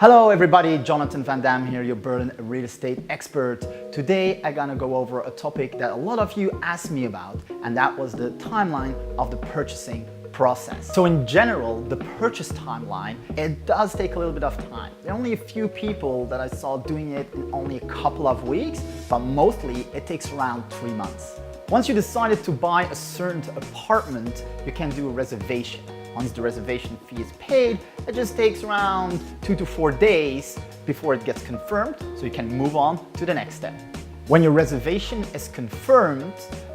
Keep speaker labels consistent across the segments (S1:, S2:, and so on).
S1: Hello everybody, Jonathan Van Damme here, your Berlin real estate expert. Today I'm gonna go over a topic that a lot of you asked me about, and that was the timeline of the purchasing process. So in general, the purchase timeline, it does take a little bit of time. There are only a few people that I saw doing it in only a couple of weeks, but mostly it takes around 3 months. Once you decided to buy a certain apartment, you can do a reservation. Once the reservation fee is paid, it just takes around 2 to 4 days before it gets confirmed, so you can move on to the next step. When your reservation is confirmed,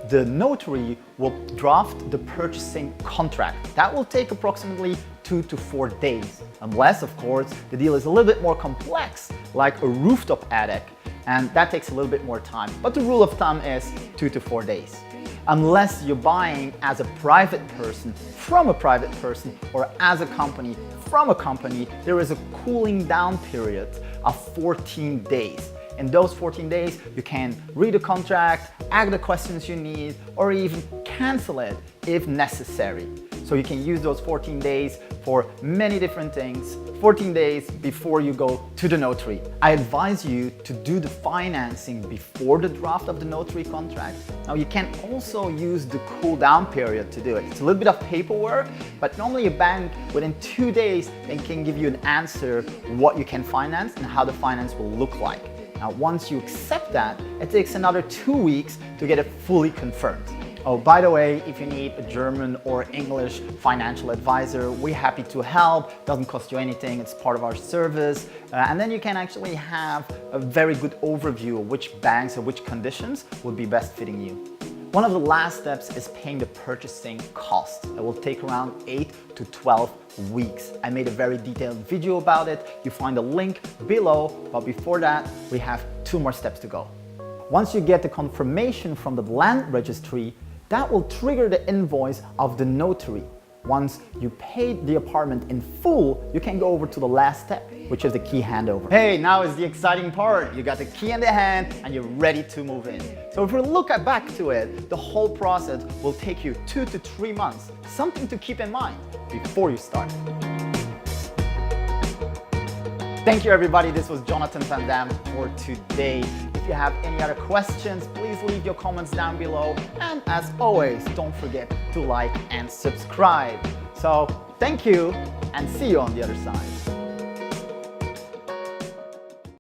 S1: the notary will draft the purchasing contract. That will take approximately 2 to 4 days, unless, of course, the deal is a little bit more complex, like a rooftop attic, and that takes a little bit more time. But the rule of thumb is 2 to 4 days. Unless you're buying as a private person from a private person or as a company from a company, there is a cooling down period of 14 days. In those 14 days, you can read the contract, add the questions you need, or even cancel it if necessary. So you can use those 14 days for many different things, 14 days before you go to the notary. I advise you to do the financing before the draft of the notary contract. Now you can also use the cool down period to do it. It's a little bit of paperwork, but normally a bank within 2 days, they can give you an answer what you can finance and how the finance will look like. Now, once you accept that, it takes another 2 weeks to get it fully confirmed. Oh, by the way, if you need a German or English financial advisor, we're happy to help. Doesn't cost you anything, it's part of our service. And then you can actually have a very good overview of which banks and which conditions would be best fitting you. One of the last steps is paying the purchasing cost. It will take around 8 to 12 weeks. I made a very detailed video about it. You find a link below, but before that, we have 2 more steps to go. Once you get the confirmation from the land registry, that will trigger the invoice of the notary. Once you paid the apartment in full, you can go over to the last step, which is the key handover. Hey, now is the exciting part. You got the key in the hand and you're ready to move in. So if we look back to it, the whole process will take you 2 to 3 months. Something to keep in mind before you start. Thank you everybody, this was Jonathan Van Damme for today. If you have any other questions, please leave your comments down below. And as always, don't forget to like and subscribe. So thank you and see you on the other side.